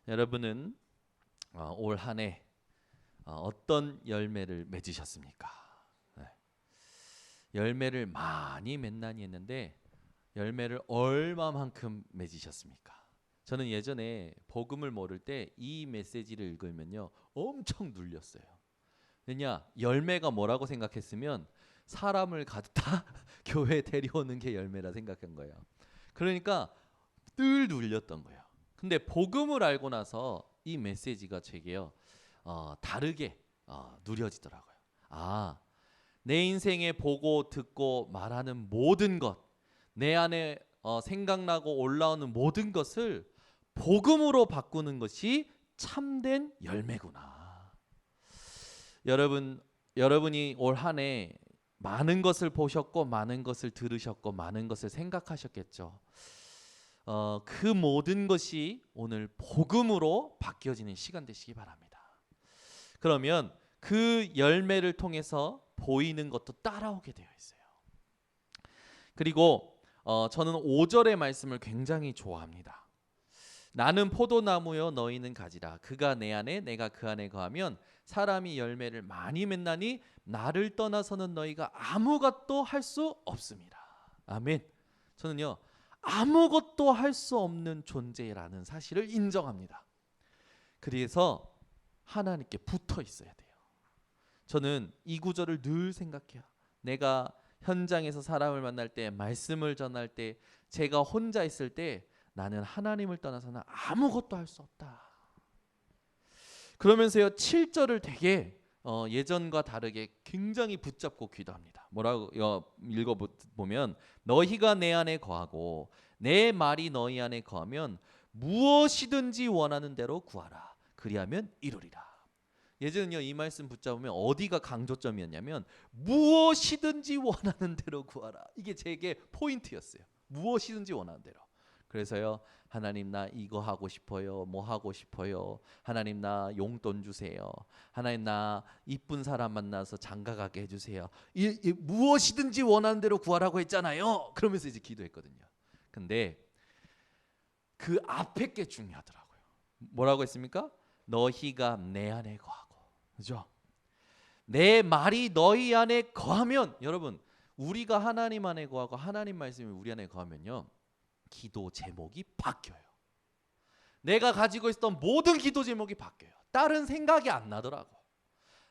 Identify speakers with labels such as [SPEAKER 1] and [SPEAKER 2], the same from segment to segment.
[SPEAKER 1] 여러분은 올 한 해 어떤 열매를 맺으셨습니까? 네. 열매를 많이 맺나니 했는데 열매를 얼마만큼 맺으셨습니까? 저는 예전에 복음을 모를 때 이 메시지를 읽으면요 엄청 눌렸어요. 왜냐, 열매가 뭐라고 생각했으면 사람을 가득 다 교회에 데려오는 게 열매라 생각한 거예요. 그러니까 늘 눌렸던 거예요. 근데 복음을 알고 나서 이 메시지가 제게요 다르게 누려지더라고요. 내 인생에 보고 듣고 말하는 모든 것, 내 안에 생각나고 올라오는 모든 것을 복음으로 바꾸는 것이 참된 열매구나. 여러분이 올 한 해 많은 것을 보셨고 많은 것을 들으셨고 많은 것을 생각하셨겠죠. 그 모든 것이 오늘 복음으로 바뀌어지는 시간 되시기 바랍니다. 그러면 그 열매를 통해서 보이는 것도 따라오게 되어 있어요. 그리고 저는 5절의 말씀을 굉장히 좋아합니다. 나는 포도나무요 너희는 가지라. 그가 내 안에 내가 그 안에 거하면 사람이 열매를 많이 맺나니 나를 떠나서는 너희가 아무것도 할 수 없습니다. 아멘. 저는요 아무것도 할 수 없는 존재라는 사실을 인정합니다. 그래서 하나님께 붙어 있어야 돼요. 저는 이 구절을 늘 생각해요. 내가 현장에서 사람을 만날 때, 말씀을 전할 때, 제가 혼자 있을 때 나는 하나님을 떠나서는 아무것도 할 수 없다. 그러면서요 7절을 되게 예전과 다르게 굉장히 붙잡고 기도합니다. 뭐라고 읽어보면 너희가 내 안에 거하고 내 말이 너희 안에 거하면 무엇이든지 원하는 대로 구하라. 그리하면 이루리라. 예전은요 이 말씀 붙잡으면 어디가 강조점이었냐면 무엇이든지 원하는 대로 구하라. 이게 제게 포인트였어요. 무엇이든지 원하는 대로. 그래서요 하나님 나 이거 하고 싶어요. 뭐 하고 싶어요. 하나님 나 용돈 주세요. 하나님 나 이쁜 사람 만나서 장가 가게 해주세요. 무엇이든지 원하는 대로 구하라고 했잖아요. 그러면서 이제 기도했거든요. 근데 그 앞에 게 중요하더라고요. 뭐라고 했습니까? 너희가 내 안에 거하고. 그죠? 내 말이 너희 안에 거하면, 여러분 우리가 하나님 안에 거하고 하나님 말씀이 우리 안에 거하면요 기도 제목이 바뀌어요. 내가 가지고 있었던 모든 기도 제목이 바뀌어요. 다른 생각이 안 나더라고.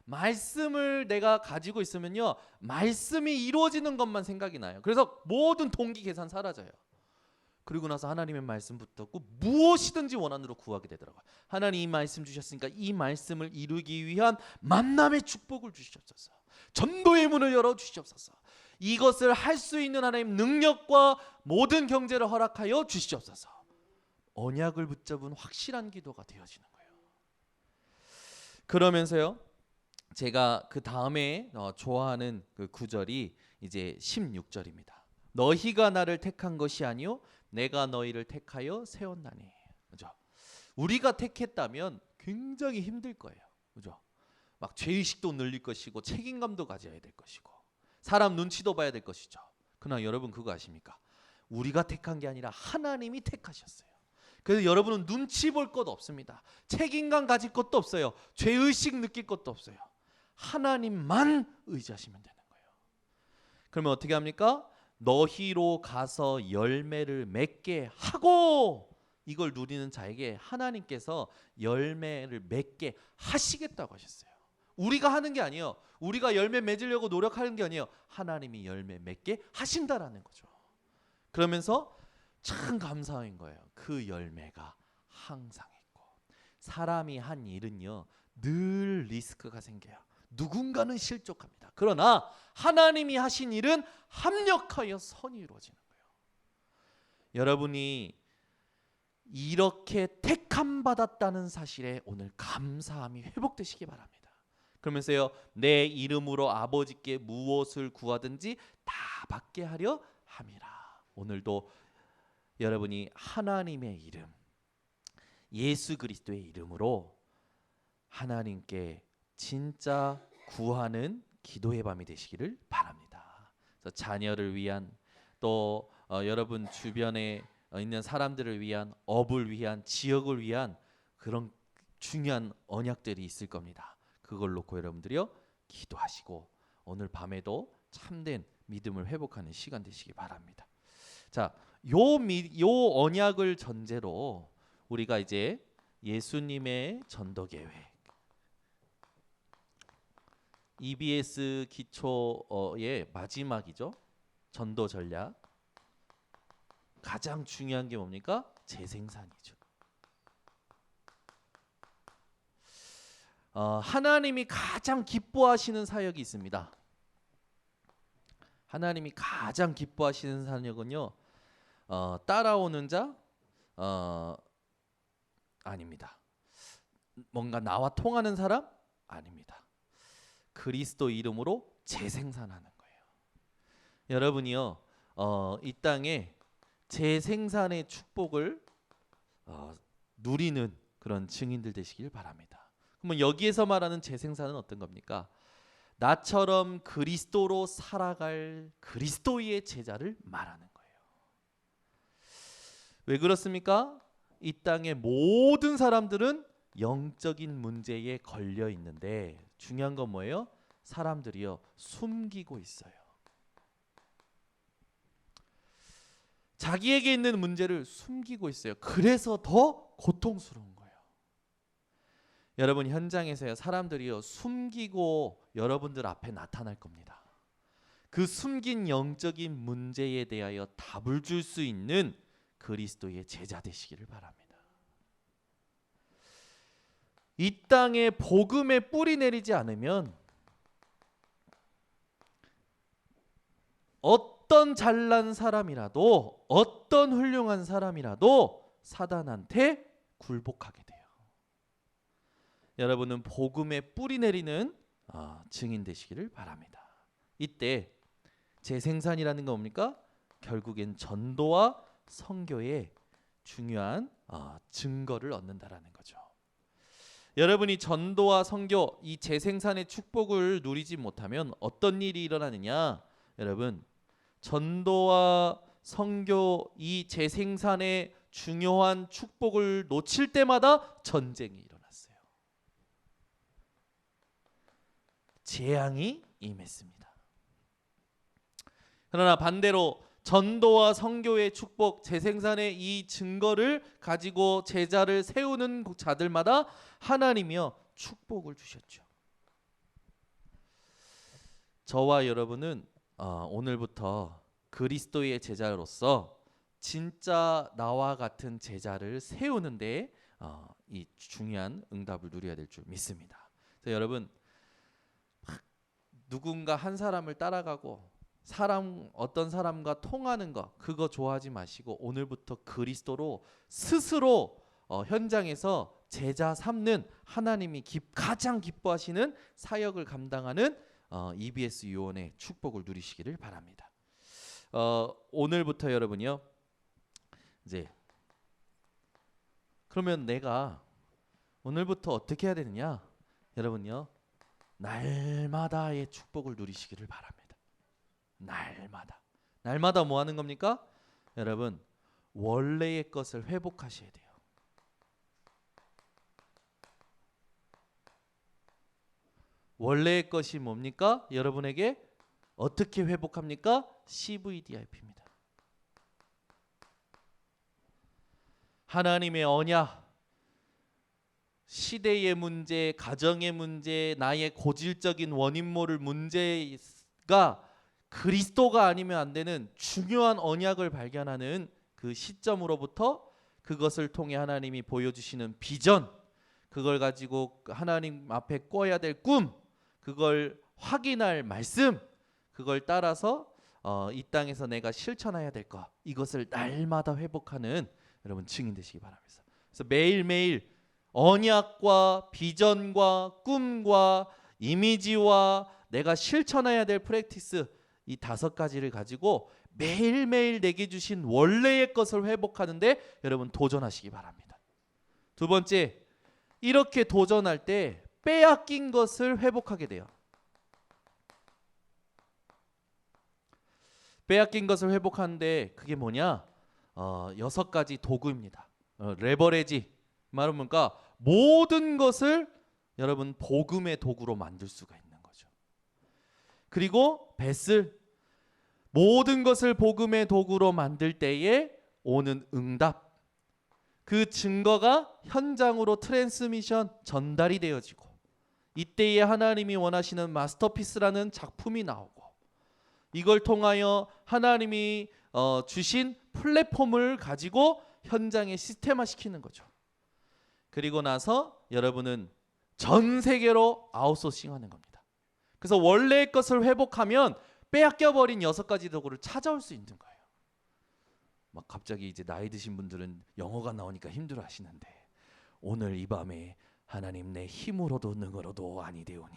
[SPEAKER 1] 말씀을 내가 가지고 있으면요 말씀이 이루어지는 것만 생각이 나요. 그래서 모든 동기 계산 사라져요. 그리고 나서 하나님의 말씀 붙잡고 무엇이든지 원한으로 구하게 되더라고요. 하나님 이 말씀 주셨으니까 이 말씀을 이루기 위한 만남의 축복을 주시옵소서. 전도의 문을 열어주시옵소서. 이것을 할 수 있는 하나님 능력과 모든 경제를 허락하여 주시옵소서. 언약을 붙잡은 확실한 기도가 되어지는 거예요. 그러면서요 제가 그 다음에 좋아하는 그 구절이 이제 16절입니다. 너희가 나를 택한 것이 아니요 내가 너희를 택하여 세웠나니. 그죠? 우리가 택했다면 굉장히 힘들 거예요. 그죠? 막 죄의식도 늘릴 것이고 책임감도 가져야 될 것이고 사람 눈치도 봐야 될 것이죠. 그러나 여러분 그거 아십니까? 우리가 택한 게 아니라 하나님이 택하셨어요. 그래서 여러분은 눈치 볼 것 없습니다. 책임감 가질 것도 없어요. 죄의식 느낄 것도 없어요. 하나님만 의지하시면 되는 거예요. 그러면 어떻게 합니까? 너희로 가서 열매를 맺게 하고, 이걸 누리는 자에게 하나님께서 열매를 맺게 하시겠다고 하셨어요. 우리가 하는 게 아니에요. 우리가 열매 맺으려고 노력하는 게 아니에요. 하나님이 열매 맺게 하신다라는 거죠. 그러면서 참 감사한 거예요. 그 열매가 항상 있고. 사람이 한 일은요 늘 리스크가 생겨요. 누군가는 실족합니다. 그러나 하나님이 하신 일은 합력하여 선이 이루어지는 거예요. 여러분이 이렇게 택함 받았다는 사실에 오늘 감사함이 회복되시기 바랍니다. 그러면서요 내 이름으로 아버지께 무엇을 구하든지 다 받게 하려 함이라. 오늘도 여러분이 하나님의 이름, 예수 그리스도의 이름으로 하나님께 진짜 구하는 기도의 밤이 되시기를 바랍니다. 그래서 자녀를 위한 또 여러분 주변에 있는 사람들을 위한, 업을 위한, 지역을 위한 그런 중요한 언약들이 있을 겁니다. 그걸 놓고 여러분들이요 기도하시고 오늘 밤에도 참된 믿음을 회복하는 시간 되시기 바랍니다. 자, 요 언약을 전제로 우리가 이제 예수님의 전도 계획, EBS 기초의 마지막이죠. 전도 전략. 가장 중요한 게 뭡니까? 재생산이죠. 하나님이 가장 기뻐하시는 사역이 있습니다. 하나님이 가장 기뻐하시는 사역은요, 따라오는 자 아닙니다. 뭔가 나와 통하는 사람 아닙니다. 그리스도 이름으로 재생산하는 거예요. 여러분이요, 이 땅에 재생산의 축복을 누리는 그런 증인들 되시길 바랍니다. 그러면 여기에서 말하는 재생산은 어떤 겁니까? 나처럼 그리스도로 살아갈 그리스도의 제자를 말하는 거예요. 왜 그렇습니까? 이 땅의 모든 사람들은 영적인 문제에 걸려 있는데 중요한 건 뭐예요? 사람들이요 숨기고 있어요. 자기에게 있는 문제를 숨기고 있어요. 그래서 더 고통스러운 거예요. 여러분 현장에서요 사람들이요 숨기고 여러분들 앞에 나타날 겁니다. 그 숨긴 영적인 문제에 대하여 답을 줄 수 있는 그리스도의 제자 되시기를 바랍니다. 이 땅에 복음의 뿌리 내리지 않으면 어떤 잘난 사람이라도 어떤 훌륭한 사람이라도 사단한테 굴복하게 돼요. 여러분은 복음의 뿌리 내리는 증인 되시기를 바랍니다. 이때 재생산이라는 건 뭡니까? 결국엔 전도와 선교의 중요한 증거를 얻는다라는 거죠. 여러분이 전도와 선교 이 재생산의 축복을 누리지 못하면 어떤 일이 일어나느냐? 여러분 전도와 선교 이 재생산의 중요한 축복을 놓칠 때마다 전쟁이 일어났어요. 재앙이 임했습니다. 그러나 반대로 전도와 선교의 축복, 재생산의 이 증거를 가지고 제자를 세우는 자들마다 하나님이여 축복을 주셨죠. 저와 여러분은 오늘부터 그리스도의 제자로서 진짜 나와 같은 제자를 세우는데 이 중요한 응답을 누려야 될 줄 믿습니다. 그래서 여러분 누군가 한 사람을 따라가고 어떤 사람과 통하는 거 그거 좋아하지 마시고 오늘부터 그리스도로 스스로 현장에서 제자 삼는 하나님이 가장 기뻐하시는 사역을 감당하는 EBS 유원의 축복을 누리시기를 바랍니다. 오늘부터 여러분이요 이제 그러면 내가 오늘부터 어떻게 해야 되느냐? 여러분요 날마다의 축복을 누리시기를 바랍니다. 날마다 뭐 하는 겁니까? 여러분 원래의 것을 회복하셔야 돼요. 원래의 것이 뭡니까? 여러분에게 어떻게 회복합니까? CVDIP입니다. 하나님의 언약, 시대의 문제, 가정의 문제, 나의 고질적인 원인 모를 문제가 그리스도가 아니면 안 되는 중요한 언약을 발견하는 그 시점으로부터 그것을 통해 하나님이 보여주시는 비전, 그걸 가지고 하나님 앞에 꿔야 될 꿈, 그걸 확인할 말씀, 그걸 따라서 이 땅에서 내가 실천해야 될 것, 이것을 날마다 회복하는 여러분 증인 되시기 바랍니다. 그래서 매일매일 언약과 비전과 꿈과 이미지와 내가 실천해야 될 프랙티스 이 5가지를 가지고 매일매일 내게 주신 원래의 것을 회복하는데 여러분 도전하시기 바랍니다. 두 번째, 이렇게 도전할 때 빼앗긴 것을 회복하게 돼요. 빼앗긴 것을 회복하는데 그게 뭐냐? 6가지 도구입니다. 레버레지 말은 뭔가 모든 것을 여러분 복음의 도구로 만들 수가 있는 거죠. 그리고 뱃을 모든 것을 복음의 도구로 만들 때에 오는 응답, 그 증거가 현장으로 트랜스미션 전달이 되어지고 이때에 하나님이 원하시는 마스터피스라는 작품이 나오고 이걸 통하여 하나님이 주신 플랫폼을 가지고 현장에 시스템화시키는 거죠. 그리고 나서 여러분은 전 세계로 아웃소싱하는 겁니다. 그래서 원래의 것을 회복하면 빼앗겨버린 6가지 도구를 찾아올 수 있는 거예요. 막 갑자기 이제 나이 드신 분들은 영어가 나오니까 힘들어 하시는데 오늘 이 밤에 하나님 내 힘으로도 능으로도 아니 되오니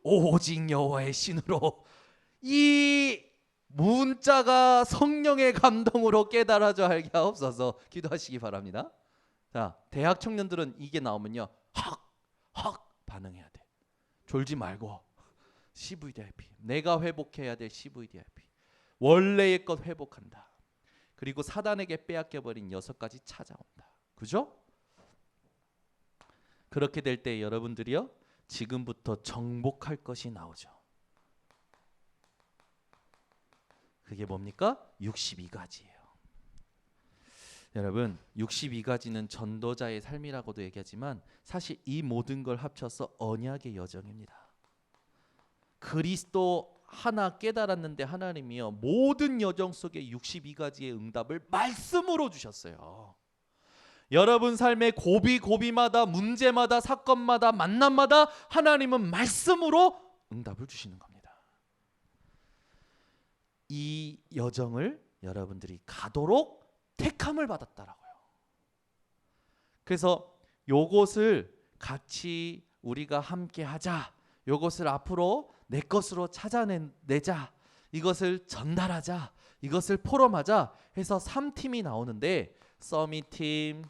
[SPEAKER 1] 오직 여호와의 신으로 이 문자가 성령의 감동으로 깨달아져 알게 하옵소서 기도하시기 바랍니다. 자, 대학 청년들은 이게 나오면요 확 반응해야 돼. 졸지 말고 CVDIP 내가 회복해야 될 CVDIP 원래의 것 회복한다. 그리고 사단에게 빼앗겨버린 6가지 찾아온다. 그죠? 그렇게 될 때 여러분들이요 지금부터 정복할 것이 나오죠. 그게 뭡니까? 62가지예요. 여러분 62가지는 전도자의 삶이라고도 얘기하지만 사실 이 모든 걸 합쳐서 언약의 여정입니다. 그리스도 하나 깨달았는데 하나님이요 모든 여정 속에 62가지의 응답을 말씀으로 주셨어요. 여러분 삶의 고비마다 문제마다 사건마다 만남마다 하나님은 말씀으로 응답을 주시는 겁니다. 이 여정을 여러분들이 가도록 택함을 받았다라고요. 그래서 요것을 같이 우리가 함께 하자. 요것을 앞으로 내 것으로 찾아내자. 이것을 전달하자. 이것을 포럼하자 해서 3팀이 나오는데 서밋팀,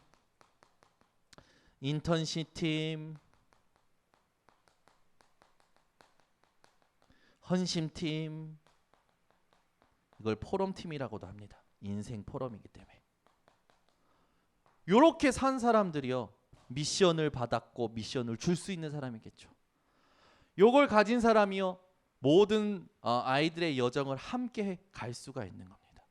[SPEAKER 1] 인턴십팀, 헌심팀, 이걸 포럼팀이라고도 합니다. 인생 포럼이기 때문에. 이렇게 산 사람들이요 미션을 받았고 미션을 줄 수 있는 사람이겠죠. 요걸 가진 사람이요 모든 아이들의 여정을 함께 갈 수가 있는 겁니다.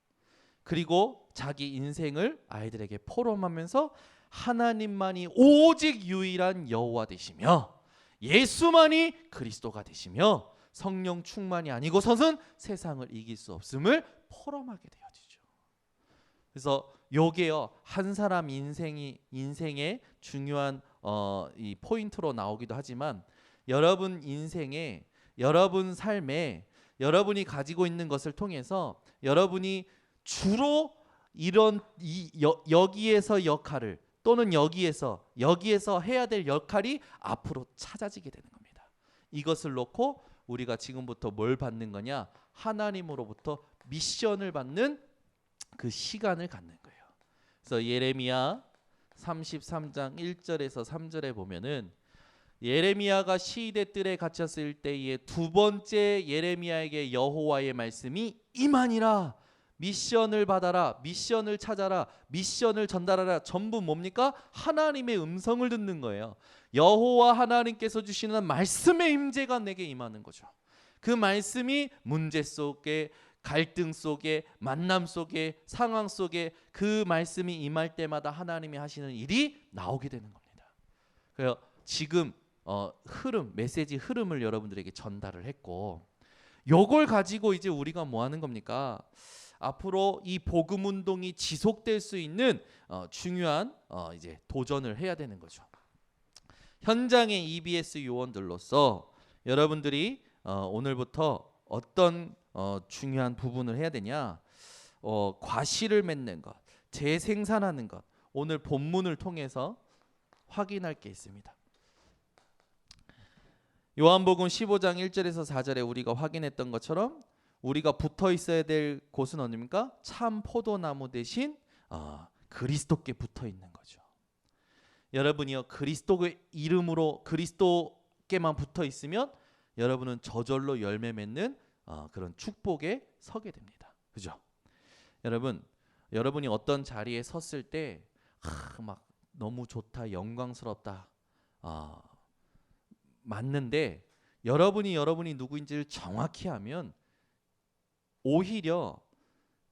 [SPEAKER 1] 그리고 자기 인생을 아이들에게 포럼하면서 하나님만이 오직 유일한 여호와 되시며 예수만이 그리스도가 되시며 성령 충만이 아니고서는 세상을 이길 수 없음을 포럼하게 되어지죠. 그래서 요게요 한 사람 인생의 중요한 이 포인트로 나오기도 하지만 여러분 인생에 여러분 삶에 여러분이 가지고 있는 것을 통해서 여러분이 주로 이런 여기에서 역할을 또는 여기에서 해야 될 역할이 앞으로 찾아지게 되는 겁니다. 이것을 놓고 우리가 지금부터 뭘 받는 거냐? 하나님으로부터 미션을 받는 그 시간을 갖는 거예요. 그래서 예레미야 33장 1절에서 3절에 보면은 예레미야가 시대 뜰에 갇혔을 때에 두 번째 예레미야에게 여호와의 말씀이 임하니라. 미션을 받아라, 미션을 찾아라, 미션을 전달하라. 전부 뭡니까? 하나님의 음성을 듣는 거예요. 여호와 하나님께서 주시는 말씀의 임재가 내게 임하는 거죠. 그 말씀이 문제 속에 갈등 속에 만남 속에 상황 속에 그 말씀이 임할 때마다 하나님이 하시는 일이 나오게 되는 겁니다. 그래서 지금 메시지 흐름을 여러분들에게 전달을 했고 요걸 가지고 이제 우리가 뭐 하는 겁니까? 앞으로 이 복음 운동이 지속될 수 있는 중요한 이제 도전을 해야 되는 거죠. 현장의 EBS 요원들로서 여러분들이 오늘부터 어떤 중요한 부분을 해야 되냐? 과실을 맺는 것, 재생산하는 것. 오늘 본문을 통해서 확인할 게 있습니다. 요한복음 15장 1절에서 4절에 우리가 확인했던 것처럼 우리가 붙어 있어야 될 곳은 어디입니까? 참 포도나무 대신 그리스도께 붙어 있는 거죠. 여러분이요 그리스도의 이름으로 그리스도께만 붙어 있으면 여러분은 저절로 열매 맺는 그런 축복에 서게 됩니다. 그죠? 여러분이 어떤 자리에 섰을 때 막 너무 좋다, 영광스럽다. 맞는데 여러분이 누구인지를 정확히 하면 오히려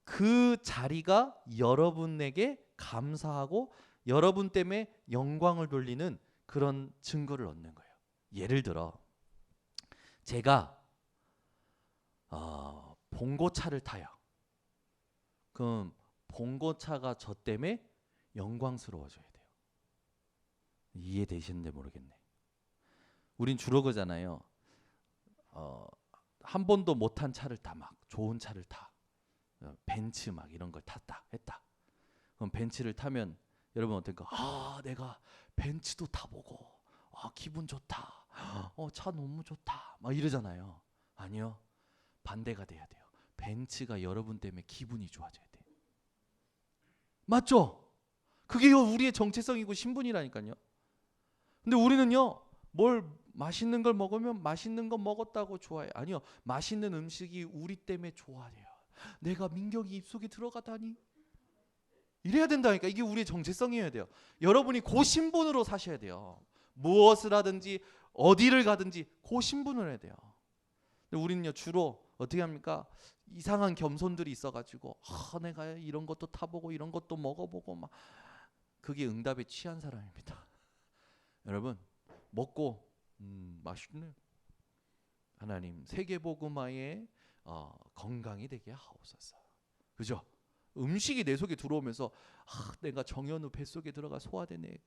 [SPEAKER 1] 그 자리가 여러분에게 감사하고 여러분 때문에 영광을 돌리는 그런 증거를 얻는 거예요. 예를 들어 제가 봉고차를 타요. 그럼 봉고차가 저 때문에 영광스러워져야 돼요. 이해되시는지 모르겠네. 우린 주로 그러잖아요. 한 번도 못 탄 차를 타, 막 좋은 차를 타, 벤츠 막 이런 걸 탔다 했다. 그럼 벤츠를 타면 여러분 어떨까? 내가 벤츠도 타보고 기분 좋다. 차 너무 좋다. 막 이러잖아요. 아니요, 반대가 돼야 돼요. 벤츠가 여러분 때문에 기분이 좋아져야 돼요. 맞죠? 그게 우리의 정체성이고 신분이라니까요. 근데 우리는요, 뭘 맛있는 걸 먹으면 맛있는 거 먹었다고 좋아해. 아니요, 맛있는 음식이 우리 때문에 좋아해요. 내가 민경이 입속에 들어가다니, 이래야 된다니까. 이게 우리의 정체성이어야 돼요. 여러분이 그 신분으로 사셔야 돼요. 무엇을 하든지 어디를 가든지 그 신분을 해야 돼요. 근데 우리는요, 주로 어떻게 합니까? 이상한 겸손들이 있어가지고 내가 이런 것도 타보고 이런 것도 먹어보고 막, 그게 응답에 취한 사람입니다. 여러분, 먹고 맛있네. 하나님 세계복음화의 건강이 되게 하옵소서. 그죠? 음식이 내 속에 들어오면서 내가 정연우 뱃속에 들어가 소화되네,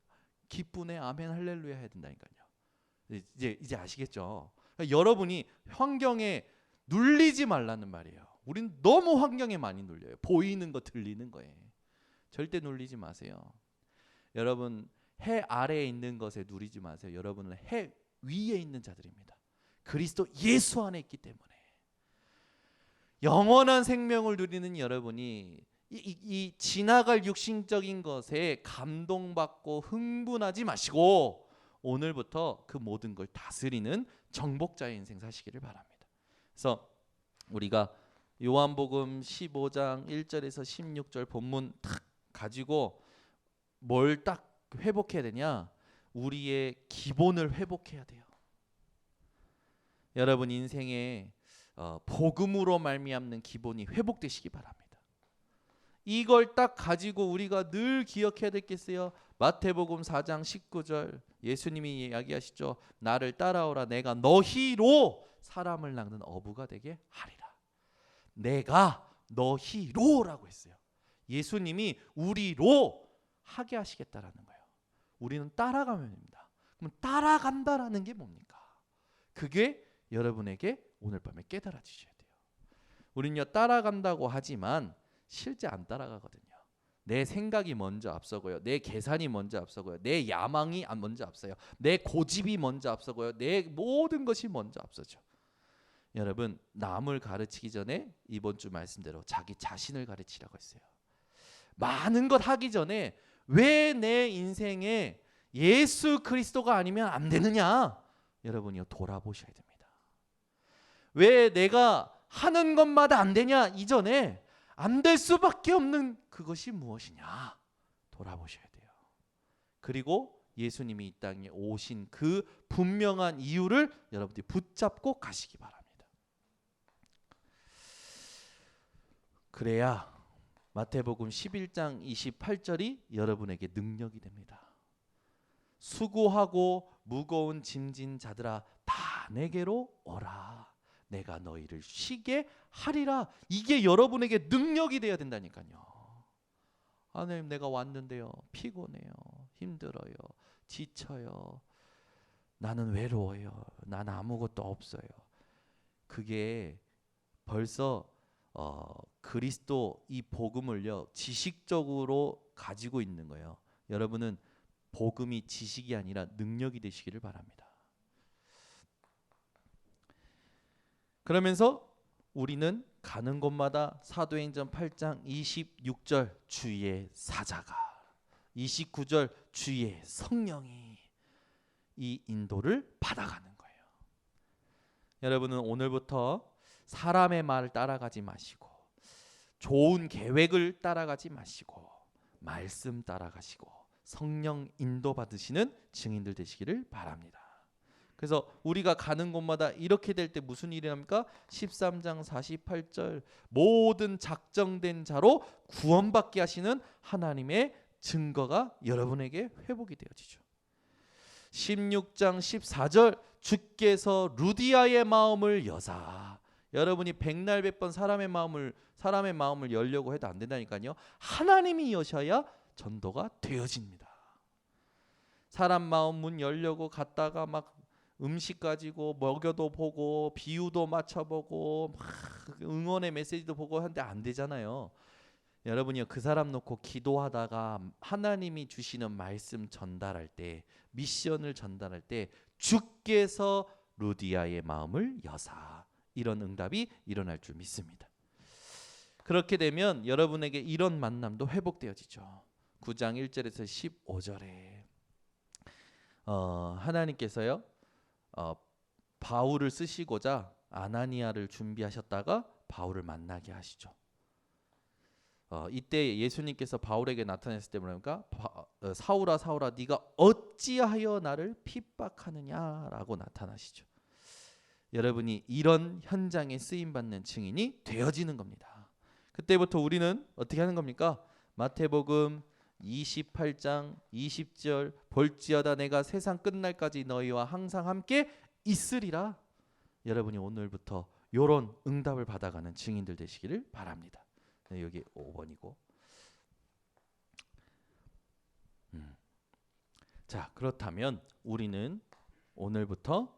[SPEAKER 1] 기쁘네, 아멘 할렐루야 해야 된다니까요. 이제 아시겠죠? 그러니까 여러분이 환경에 눌리지 말라는 말이에요. 우린 너무 환경에 많이 눌려요. 보이는 거, 들리는 거에. 절대 눌리지 마세요. 여러분, 해 아래에 있는 것에 누리지 마세요. 여러분은 해 위에 있는 자들입니다. 그리스도 예수 안에 있기 때문에. 영원한 생명을 누리는 여러분이 이 지나갈 육신적인 것에 감동받고 흥분하지 마시고 오늘부터 그 모든 걸 다스리는 정복자의 인생 사시기를 바랍니다. 그래서 우리가 요한복음 15장 1절에서 16절 본문 딱 가지고 뭘 딱 회복해야 되냐? 우리의 기본을 회복해야 돼요. 여러분 인생에 복음으로 말미암는 기본이 회복되시기 바랍니다. 이걸 딱 가지고 우리가 늘 기억해야 되겠어요. 마태복음 4장 19절 예수님이 이야기하시죠. 나를 따라오라, 내가 너희로 사람을 낚는 어부가 되게 하리라. 내가 너희로라고 했어요. 예수님이 우리로 하게 하시겠다라는 거예요. 우리는 따라가면 됩니다. 그럼 따라간다라는 게 뭡니까? 그게 여러분에게 오늘 밤에 깨달아 주셔야 돼요. 우리는요, 따라간다고 하지만 실제 안 따라가거든요. 내 생각이 먼저 앞서고요, 내 계산이 먼저 앞서고요, 내 야망이 먼저 앞서요, 내 고집이 먼저 앞서고요, 내 모든 것이 먼저 앞서죠. 여러분, 남을 가르치기 전에 이번 주 말씀대로 자기 자신을 가르치라고 했어요. 많은 것 하기 전에 왜 내 인생에 예수 그리스도가 아니면 안 되느냐, 여러분이요 돌아보셔야 됩니다. 왜 내가 하는 것마다 안 되냐, 이전에 안 될 수밖에 없는 그것이 무엇이냐 돌아보셔야 돼요. 그리고 예수님이 이 땅에 오신 그 분명한 이유를 여러분들이 붙잡고 가시기 바랍니다. 그래야 마태복음 11장 28절이 여러분에게 능력이 됩니다. 수고하고 무거운 짐진 자들아 다 내게로 오라, 내가 너희를 쉬게 하리라. 이게 여러분에게 능력이 돼야 된다니까요. 하나님, 내가 왔는데요, 피곤해요, 힘들어요, 지쳐요, 나는 외로워요, 난 아무것도 없어요. 그게 벌써 그리스도 이 복음을요 지식적으로 가지고 있는 거예요. 여러분은 복음이 지식이 아니라 능력이 되시기를 바랍니다. 그러면서 우리는 가는 곳마다 사도행전 8장 26절 주의 사자가, 29절 주의 성령이 이 인도를 받아가는 거예요. 여러분은 오늘부터 사람의 말을 따라가지 마시고, 좋은 계획을 따라가지 마시고, 말씀 따라가시고, 성령 인도받으시는 증인들 되시기를 바랍니다. 그래서 우리가 가는 곳마다 이렇게 될 때 무슨 일이 납니까? 13장 48절 모든 작정된 자로 구원받게 하시는 하나님의 증거가 여러분에게 회복이 되어지죠. 16장 14절 주께서 루디아의 마음을 여사. 여러분이 백날 백번 사람의 마음을 열려고 해도 안 된다니까요. 하나님이 여셔야 전도가 되어집니다. 사람 마음 문 열려고 갔다가 막 음식 가지고 먹여도 보고 비유도 맞춰보고 막 응원의 메시지도 보고 하는데 안 되잖아요. 여러분이요, 그 사람 놓고 기도하다가 하나님이 주시는 말씀 전달할 때, 미션을 전달할 때 주께서 루디아의 마음을 여사, 이런 응답이 일어날 줄 믿습니다. 그렇게 되면 여러분에게 이런 만남도 회복되어지죠. 9장 1절에서 15절에 하나님께서요 바울을 쓰시고자 아나니아를 준비하셨다가 바울을 만나게 하시죠. 이때 예수님께서 바울에게 나타났을 때 뭐랍니까? 사울아 사울아 네가 어찌하여 나를 핍박하느냐라고 나타나시죠. 여러분이 이런 현장에 쓰임받는 증인이 되어지는 겁니다. 그때부터 우리는 어떻게 하는 겁니까? 마태복음 28장 20절 볼지어다 내가 세상 끝날까지 너희와 항상 함께 있으리라. 여러분이 오늘부터 이런 응답을 받아가는 증인들 되시기를 바랍니다. 네, 여기 5번이고. 자, 그렇다면 우리는 오늘부터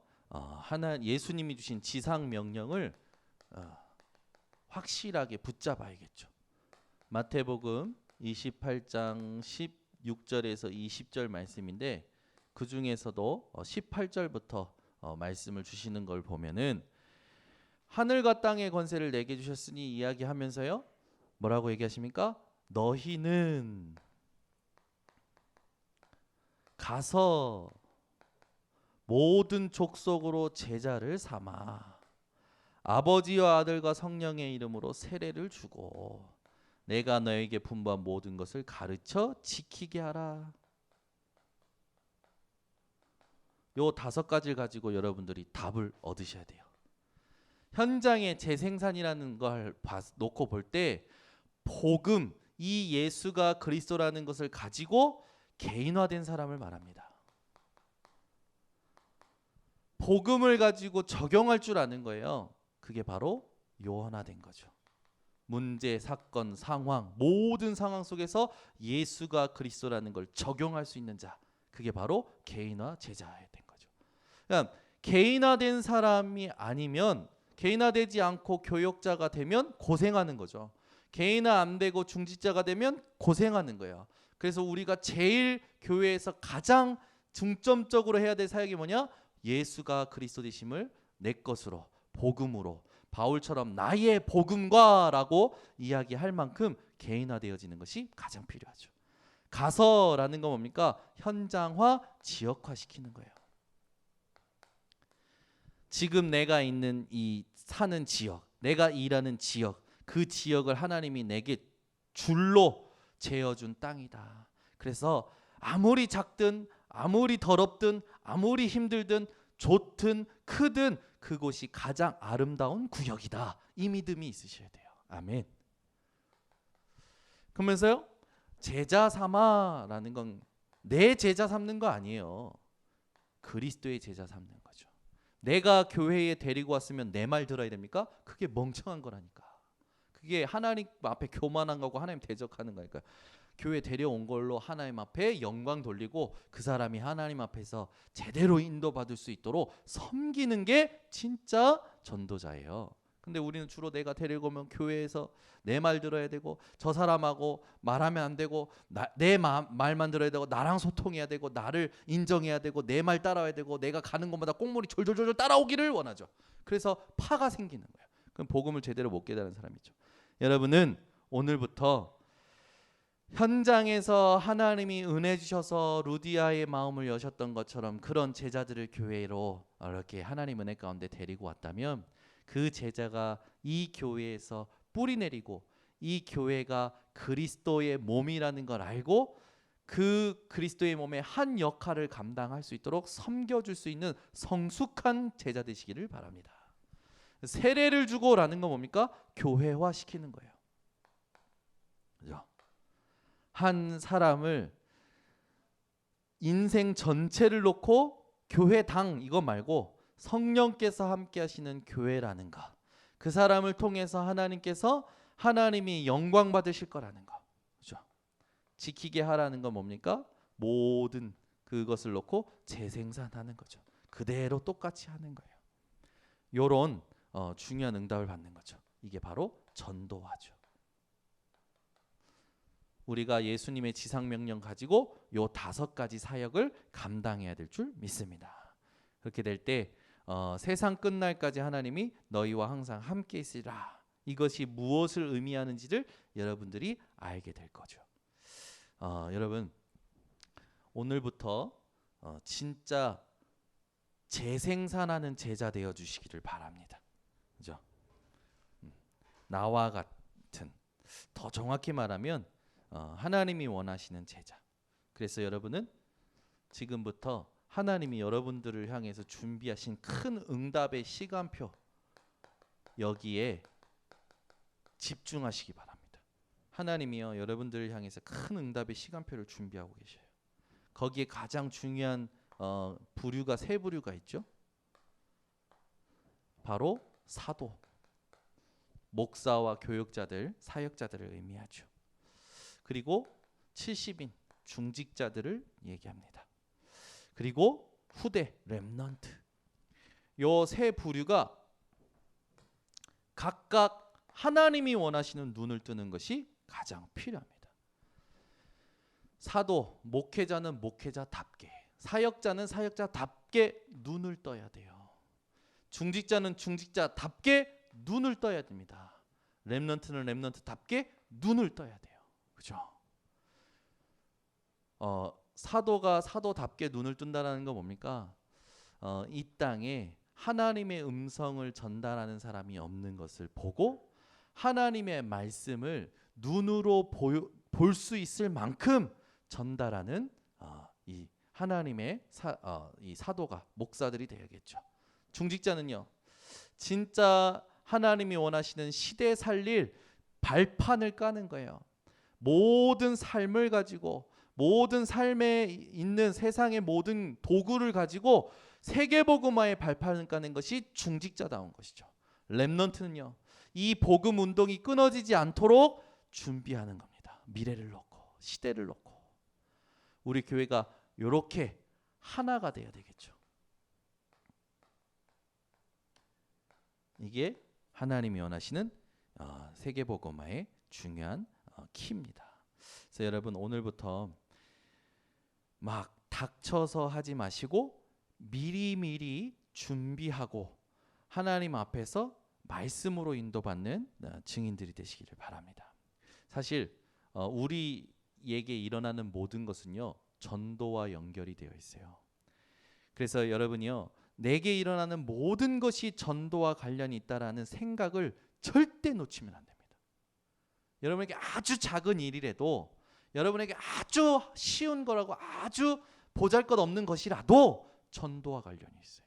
[SPEAKER 1] 예수님이 주신 지상 명령을 확실하게 붙잡아야겠죠. 마태복음 28장 16절에서 20절 말씀인데 그 중에서도 18절부터 말씀을 주시는 걸 보면은 하늘과 땅의 권세를 내게 주셨으니 이야기하면서요 뭐라고 얘기하십니까? 너희는 가서 모든 족속으로 제자를 삼아 아버지와 아들과 성령의 이름으로 세례를 주고 내가 너에게 분부한 모든 것을 가르쳐 지키게 하라. 요 5가지를 가지고 여러분들이 답을 얻으셔야 돼요. 현장의 재생산이라는 걸 놓고 볼 때 복음, 이 예수가 그리스도라는 것을 가지고 개인화된 사람을 말합니다. 복음을 가지고 적용할 줄 아는 거예요. 그게 바로 요한화된 거죠. 문제, 사건, 상황, 모든 상황 속에서 예수가 그리스도라는 걸 적용할 수 있는 자, 그게 바로 개인화 제자가 된 거죠. 그러니까 개인화된 사람이 아니면, 개인화되지 않고 교역자가 되면 고생하는 거죠. 개인화 안 되고 중직자가 되면 고생하는 거예요. 그래서 우리가 제일 교회에서 가장 중점적으로 해야 될 사역이 뭐냐? 예수가 그리스도 되심을 내 것으로, 복음으로, 바울처럼 나의 복음과라고 이야기할 만큼 개인화되어지는 것이 가장 필요하죠. 가서라는 건 뭡니까? 현장화, 지역화시키는 거예요. 지금 내가 있는 이 사는 지역, 내가 일하는 지역, 그 지역을 하나님이 내게 줄로 재어준 땅이다. 그래서 아무리 작든 아무리 더럽든 아무리 힘들든 좋든 크든 그곳이 가장 아름다운 구역이다. 이 믿음이 있으셔야 돼요. 아멘. 그러면서요, 제자 삼아라는 건 내 제자 삼는 거 아니에요. 그리스도의 제자 삼는 거죠. 내가 교회에 데리고 왔으면 내 말 들어야 됩니까? 그게 멍청한 거라니까. 그게 하나님 앞에 교만한 거고 하나님 대적하는 거니까. 교회 데려온 걸로 하나님 앞에 영광 돌리고 그 사람이 하나님 앞에서 제대로 인도받을 수 있도록 섬기는 게 진짜 전도자예요. 근데 우리는 주로 내가 데리고 오면 교회에서 내 말 들어야 되고 저 사람하고 말하면 안 되고 내 말만 들어야 되고 나랑 소통해야 되고 나를 인정해야 되고 내 말 따라와야 되고 내가 가는 곳마다 꽁물이 졸졸졸 따라오기를 원하죠. 그래서 파가 생기는 거예요. 그럼 복음을 제대로 못 깨달은 사람이죠. 여러분은 오늘부터 현장에서 하나님이 은혜 주셔서 루디아의 마음을 여셨던 것처럼 그런 제자들을 교회로 이렇게 하나님 은혜 가운데 데리고 왔다면 그 제자가 이 교회에서 뿌리 내리고 이 교회가 그리스도의 몸이라는 걸 알고 그 그리스도의 몸의 한 역할을 감당할 수 있도록 섬겨줄 수 있는 성숙한 제자 되시기를 바랍니다. 세례를 주고라는 건 뭡니까? 교회화 시키는 거예요. 그죠? 한 사람을 인생 전체를 놓고 교회당 이거 말고 성령께서 함께 하시는 교회라는 거, 그 사람을 통해서 하나님께서 하나님이 영광 받으실 거라는 거, 그죠? 지키게 하라는 건 뭡니까? 모든 그것을 놓고 재생산하는 거죠. 그대로 똑같이 하는 거예요. 요런 중요한 응답을 받는 거죠. 이게 바로 전도화죠. 우리가 예수님의 지상명령 가지고 요 5가지 사역을 감당해야 될 줄 믿습니다. 그렇게 될 때 세상 끝날까지 하나님이 너희와 항상 함께 있으리라. 이것이 무엇을 의미하는지를 여러분들이 알게 될 거죠. 여러분 오늘부터 진짜 재생산하는 제자 되어 주시기를 바랍니다. 그죠? 나와 같은, 더 정확히 말하면 하나님이 원하시는 제자. 그래서 여러분은 지금부터 하나님이 여러분들을 향해서 준비하신 큰 응답의 시간표, 여기에 집중하시기 바랍니다. 하나님이요 여러분들을 향해서 큰 응답의 시간표를 준비하고 계셔요. 거기에 가장 중요한 부류가 3부류가 있죠. 바로 사도, 목사와 교육자들, 사역자들을 의미하죠. 그리고 70인 중직자들을 얘기합니다. 그리고 후대 렘넌트. 요 3부류가 각각 하나님이 원하시는 눈을 뜨는 것이 가장 필요합니다. 사도, 목회자는 목회자답게, 사역자는 사역자답게 눈을 떠야 돼요. 중직자는 중직자답게 눈을 떠야 됩니다. 렘넌트는 렘넌트답게 눈을 떠야 돼요. 그죠? 사도가 사도답게 눈을 뜬다는 건 뭡니까? 이 땅에 하나님의 음성을 전달하는 사람이 없는 것을 보고 하나님의 말씀을 눈으로 볼 수 있을 만큼 전달하는 이 하나님의 이 사도가, 목사들이 되야겠죠. 중직자는요, 진짜 하나님이 원하시는 시대 살릴 발판을 까는 거예요. 모든 삶을 가지고, 모든 삶에 있는 세상의 모든 도구를 가지고 세계복음화의 발판을 까는 것이 중직자다운 것이죠. 렘넌트는요, 이 복음 운동이 끊어지지 않도록 준비하는 겁니다. 미래를 놓고, 시대를 놓고. 우리 교회가 이렇게 하나가 되어야 되겠죠. 이게 하나님이 원하시는 세계복음화의 중요한 키입니다. 그래서 여러분 오늘부터 막 닥쳐서 하지 마시고 미리미리 준비하고 하나님 앞에서 말씀으로 인도받는 증인들이 되시기를 바랍니다. 사실 우리에게 일어나는 모든 것은요, 전도와 연결이 되어 있어요. 그래서 여러분이요, 내게 일어나는 모든 것이 전도와 관련이 있다라는 생각을 절대 놓치면 안 됩니다. 여러분에게 아주 작은 일이라도, 여러분에게 아주 쉬운 거라고 아주 보잘것없는 것이라도 전도와 관련이 있어요.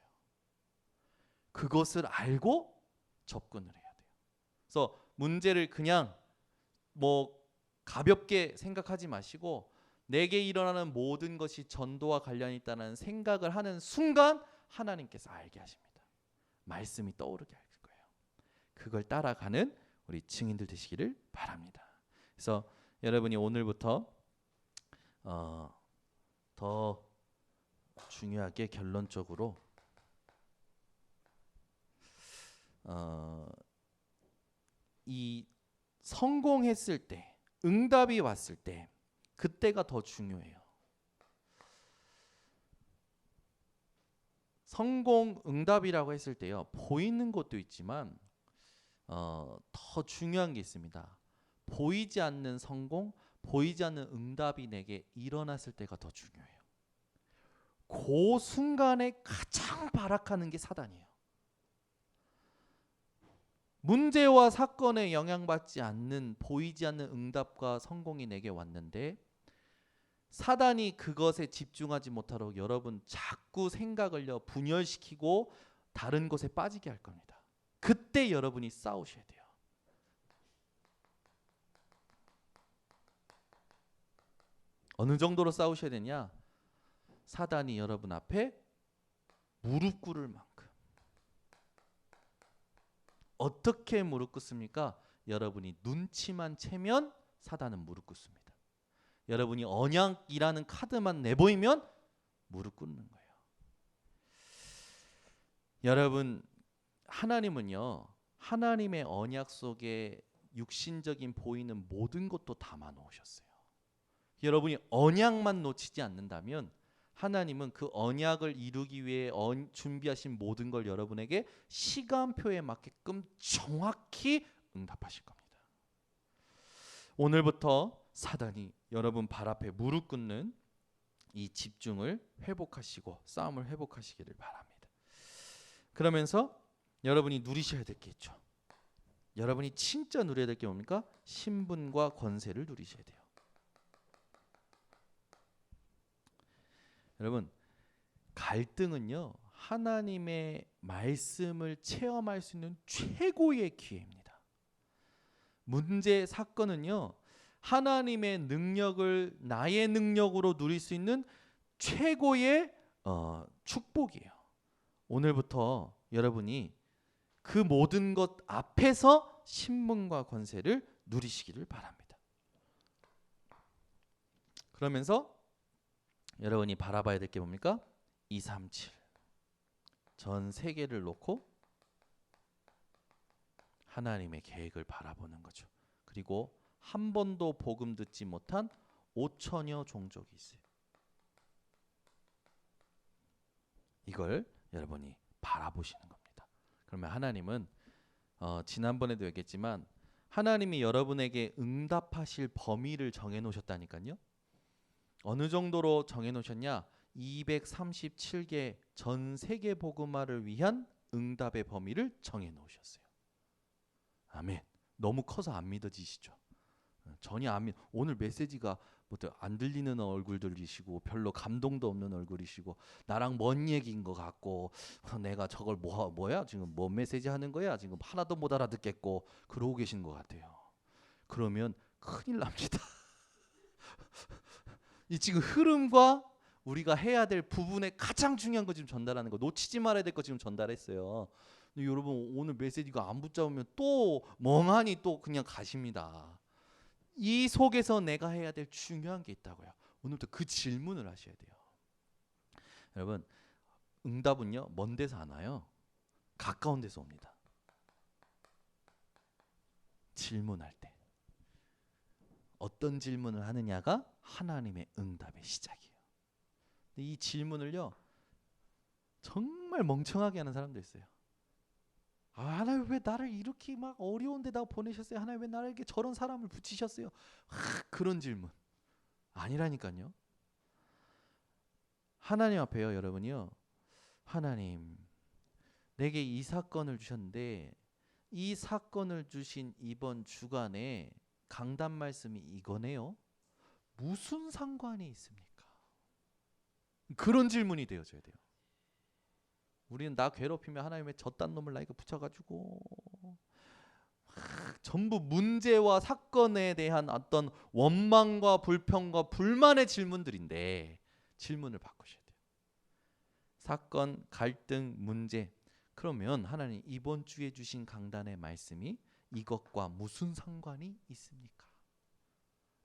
[SPEAKER 1] 그것을 알고 접근을 해야 돼요. 그래서 문제를 그냥 가볍게 생각하지 마시고 내게 일어나는 모든 것이 전도와 관련이 있다는 생각을 하는 순간 하나님께서 알게 하십니다. 말씀이 떠오르게 할 거예요. 그걸 따라가는 우리 증인들 되시기를 바랍니다. 그래서 여러분이 오늘부터 더 중요하게 결론적으로 이 성공했을 때, 응답이 왔을 때, 그때가 더 중요해요. 성공, 응답이라고 했을 때요, 보이는 것도 있지만 더 중요한 게 있습니다. 보이지 않는 성공, 보이지 않는 응답이 내게 일어났을 때가 더 중요해요. 그 순간에 가장 발악하는 게 사단이에요. 문제와 사건에 영향받지 않는, 보이지 않는 응답과 성공이 내게 왔는데 사단이 그것에 집중하지 못하도록 여러분 자꾸 생각을요 분열시키고 다른 곳에 빠지게 할 겁니다. 그때 여러분이 싸우셔야 돼요. 어느 정도로 싸우셔야 되냐? 사단이 여러분 앞에 무릎 꿇을 만큼. 어떻게 무릎 꿇습니까? 여러분이 눈치만 채면 사단은 무릎 꿇습니다. 여러분이 언약이라는 카드만 내보이면 무릎 꿇는 거예요. 여러분, 하나님은요, 하나님의 언약 속에 육신적인 보이는 모든 것도 담아 놓으셨어요. 여러분이 언약만 놓치지 않는다면 하나님은 그 언약을 이루기 위해 준비하신 모든 걸 여러분에게 시간표에 맞게끔 정확히 응답하실 겁니다. 오늘부터 사단이 여러분 발 앞에 무릎 꿇는 이 집중을 회복하시고 싸움을 회복하시기를 바랍니다. 그러면서 여러분이 누리셔야 될 게 있죠. 여러분이 진짜 누려야 될 게 뭡니까? 신분과 권세를 누리셔야 돼요. 여러분, 갈등은요 하나님의 말씀을 체험할 수 있는 최고의 기회입니다. 문제 사건은요 하나님의 능력을 나의 능력으로 누릴 수 있는 최고의 축복이에요. 오늘부터 여러분이 그 모든 것 앞에서 신분과 권세를 누리시기를 바랍니다. 그러면서 여러분이 바라봐야 될 게 뭡니까? 237 전 세계를 놓고 하나님의 계획을 바라보는 거죠. 그리고 한 번도 복음 듣지 못한 5천여 종족이 있어요. 이걸 여러분이 바라보시는 겁니다. 그러면 하나님은 지난번에도 얘기했지만 하나님이 여러분에게 응답하실 범위를 정해놓으셨다니까요. 어느 정도로 정해놓으셨냐? 237개 전 세계 복음화를 위한 응답의 범위를 정해놓으셨어요. 아멘. 너무 커서 안 믿어지시죠? 전혀 안 오늘 메시지가 안 들리는 얼굴들이시고 별로 감동도 없는 얼굴이시고 나랑 먼 얘기인 것 같고 내가 저걸 뭐야 지금 뭔 메시지 하는 거야 지금 하나도 못 알아듣겠고 그러고 계신 것 같아요. 그러면 큰일 납니다. 이 지금 흐름과 우리가 해야 될 부분에 가장 중요한 거 지금 전달하는 거 놓치지 말아야 될 거 지금 전달했어요. 근데 여러분 오늘 메시지가 안 붙잡으면 또 멍하니 또 그냥 가십니다. 이 속에서 내가 해야 될 중요한 게 있다고요. 오늘부터 그 질문을 하셔야 돼요. 여러분 응답은요 먼 데서 안 와요. 가까운 데서 옵니다. 질문할 때 어떤 질문을 하느냐가 하나님의 응답의 시작이에요. 근데 이 질문을요 정말 멍청하게 하는 사람도 있어요. 하나님 왜 나를 이렇게 막 어려운 데다 보내셨어요? 하나님 왜 나에게 저런 사람을 붙이셨어요? 그런 질문 아니라니까요. 하나님 앞에요 여러분이요. 하나님 내게 이 사건을 주셨는데 이 사건을 주신 이번 주간에 강단 말씀이 이거네요. 무슨 상관이 있습니까? 그런 질문이 되어져야 돼요. 우리는 나 괴롭히면 하나님 왜 저딴 놈을 나에게 붙여가지고 전부 문제와 사건에 대한 어떤 원망과 불평과 불만의 질문들인데 질문을 바꾸셔야 돼요. 사건, 갈등, 문제. 그러면 하나님 이번 주에 주신 강단의 말씀이 이것과 무슨 상관이 있습니까?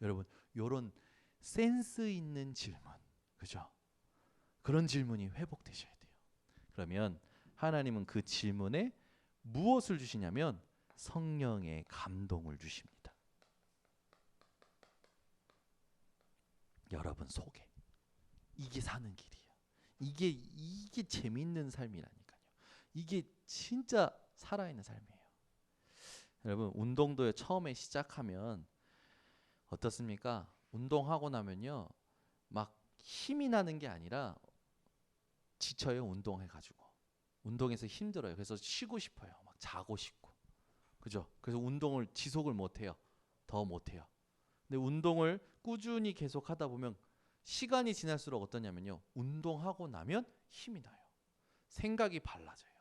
[SPEAKER 1] 여러분 이런 센스 있는 질문, 그죠? 그런 질문이 회복되셔야 돼요. 그러면 하나님은 그 질문에 무엇을 주시냐면 성령의 감동을 주십니다. 여러분 속에 이게 사는 길이에요. 이게 재밌는 삶이라니까요. 이게 진짜 살아있는 삶이에요. 여러분 운동도 처음에 시작하면 어떻습니까? 운동하고 나면요 막 힘이 나는 게 아니라 지쳐요. 운동해가지고 운동해서 힘들어요. 그래서 쉬고 싶어요. 막 자고 싶고 그죠? 그래서 운동을 지속을 못해요. 더 못해요. 근데 운동을 꾸준히 계속 하다 보면 시간이 지날수록 어떠냐면요, 운동하고 나면 힘이 나요. 생각이 발라져요.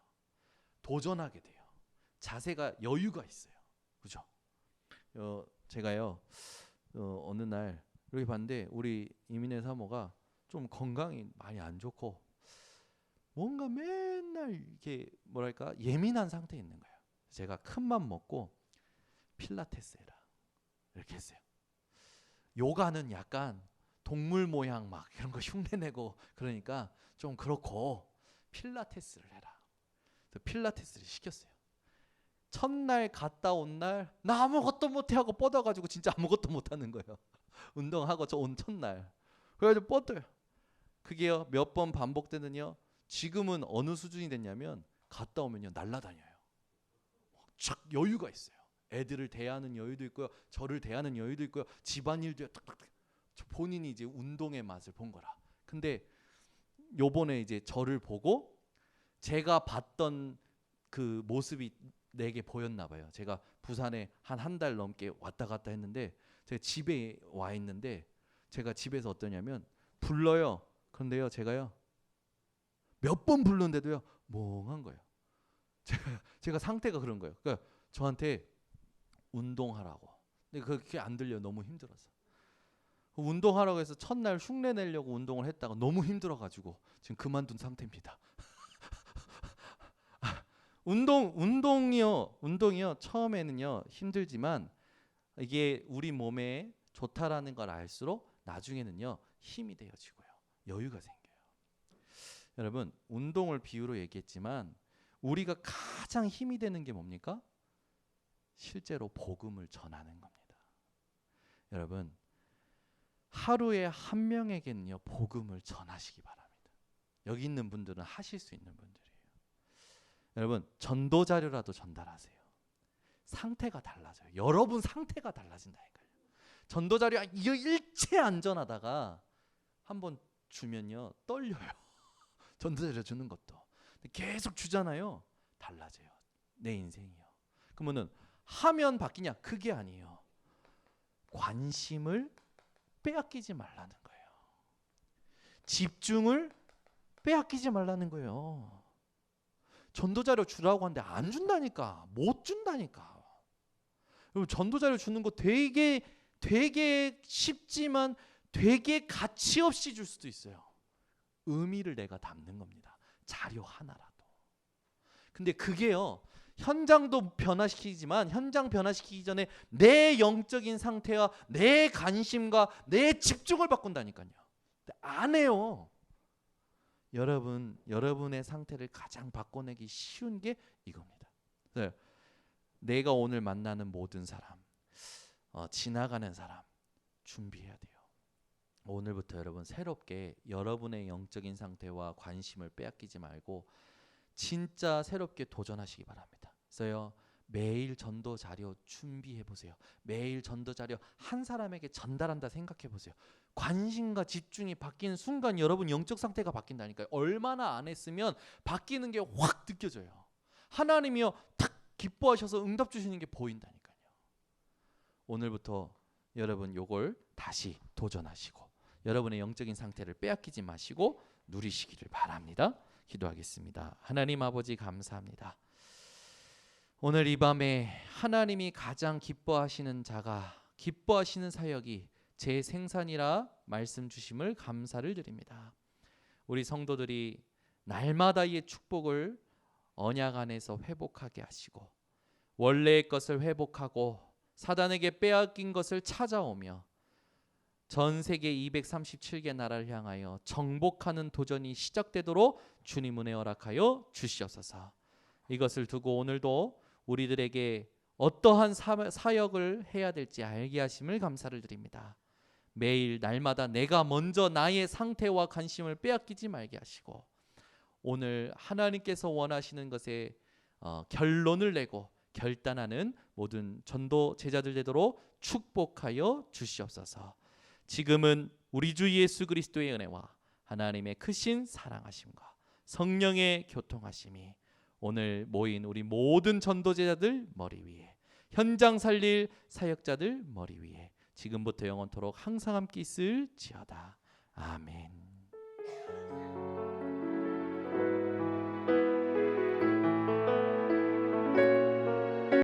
[SPEAKER 1] 도전하게 돼요. 자세가 여유가 있어요. 그죠? 제가요 어느 날 이렇게 봤는데 우리 이민혜 사모가 좀 건강이 많이 안 좋고 뭔가 맨날 이렇게 뭐랄까 예민한 상태에 있는 거예요. 제가 큰 맘 먹고 필라테스 해라 이렇게 했어요. 요가는 약간 동물 모양 막 이런 거 흉내내고 그러니까 좀 그렇고 필라테스를 해라. 그래서 필라테스를 시켰어요. 첫날 갔다 온 날 나 아무것도 못해 하고 뻗어가지고 진짜 아무것도 못하는 거예요. 운동하고 저 온 첫날 그래가지고 뻗어요. 그게요 몇 번 반복되느냐 지금은 어느 수준이 됐냐면 갔다 오면요 날라다녀요. 쫙 여유가 있어요. 애들을 대하는 여유도 있고요, 저를 대하는 여유도 있고요, 집안일도 탁탁탁. 본인이 이제 운동의 맛을 본 거라. 근데 요번에 이제 저를 보고 제가 봤던 그 모습이 내게 보였나 봐요. 제가 부산에 한 달 넘게 왔다 갔다 했는데 제가 집에 와 있는데 제가 집에서 어떠냐면 불러요. 그런데요 제가요 몇 번 불렀는데도요 멍한 거예요. 제가 상태가 그런 거예요. 그러니까 저한테 운동하라고. 근데 그게 안 들려. 너무 힘들어서. 운동하라고 해서 첫날 흉내 내려고 운동을 했다가 너무 힘들어가지고 지금 그만둔 상태입니다. 운동이요 처음에는요 힘들지만 이게 우리 몸에 좋다라는 걸 알수록 나중에는요 힘이 되어지고요 여유가 생겨요. 여러분 운동을 비유로 얘기했지만 우리가 가장 힘이 되는 게 뭡니까? 실제로 복음을 전하는 겁니다. 여러분 하루에 한 명에게는요 복음을 전하시기 바랍니다. 여기 있는 분들은 하실 수 있는 분들이에요. 여러분 전도 자료라도 전달하세요. 상태가 달라져요. 여러분 상태가 달라진다니까요. 전도 자료 이거 일체 안전하다가 한번 주면요 떨려요. 전도 자료 주는 것도 계속 주잖아요. 달라져요. 내 인생이요. 그러면은 하면 바뀌냐? 그게 아니에요. 관심을 빼앗기지 말라는 거예요. 집중을 빼앗기지 말라는 거예요. 전도자료 주라고 하는데 안 준다니까. 못 준다니까. 전도자료 주는 거 되게 쉽지만 되게 가치 없이 줄 수도 있어요. 의미를 내가 담는 겁니다. 자료 하나라도. 근데 그게요. 현장도 변화시키지만 현장 변화시키기 전에 내 영적인 상태와 내 관심과 내 집중을 바꾼다니까요. 근데 안 해요. 여러분의 상태를 가장 바꿔내기 쉬운 게 이겁니다. 내가 오늘 만나는 모든 사람, 지나가는 사람 준비해야 돼요. 오늘부터 여러분 새롭게 여러분의 영적인 상태와 관심을 빼앗기지 말고 진짜 새롭게 도전하시기 바랍니다. 그래서요 매일 전도 자료 준비해 보세요. 매일 전도 자료 한 사람에게 전달한다 생각해 보세요. 관심과 집중이 바뀌는 순간 여러분 영적 상태가 바뀐다니까요. 얼마나 안 했으면 바뀌는 게 확 느껴져요. 하나님이요 탁 기뻐하셔서 응답 주시는 게 보인다니까요. 오늘부터 여러분 요걸 다시 도전하시고 여러분의 영적인 상태를 빼앗기지 마시고 누리시기를 바랍니다. 기도하겠습니다. 하나님 아버지 감사합니다. 오늘 이 밤에 하나님이 가장 기뻐하시는 자가 기뻐하시는 사역이 제 생산이라 말씀 주심을 감사를 드립니다. 우리 성도들이 날마다의 축복을 언약 안에서 회복하게 하시고 원래의 것을 회복하고 사단에게 빼앗긴 것을 찾아오며 전 세계 237개 나라를 향하여 정복하는 도전이 시작되도록 주님 은혜 허락하여 주시옵소서. 이것을 두고 오늘도 우리들에게 어떠한 사역을 해야 될지 알게 하심을 감사를 드립니다. 매일 날마다 내가 먼저 나의 상태와 관심을 빼앗기지 말게 하시고 오늘 하나님께서 원하시는 것에 결론을 내고 결단하는 모든 전도 제자들 되도록 축복하여 주시옵소서. 지금은 우리 주 예수 그리스도의 은혜와 하나님의 크신 사랑하심과 성령의 교통하심이 오늘 모인 우리 모든 전도제자들 머리 위에 현장 살릴 사역자들 머리 위에 지금부터 영원토록 항상 함께 있을지어다. 아멘.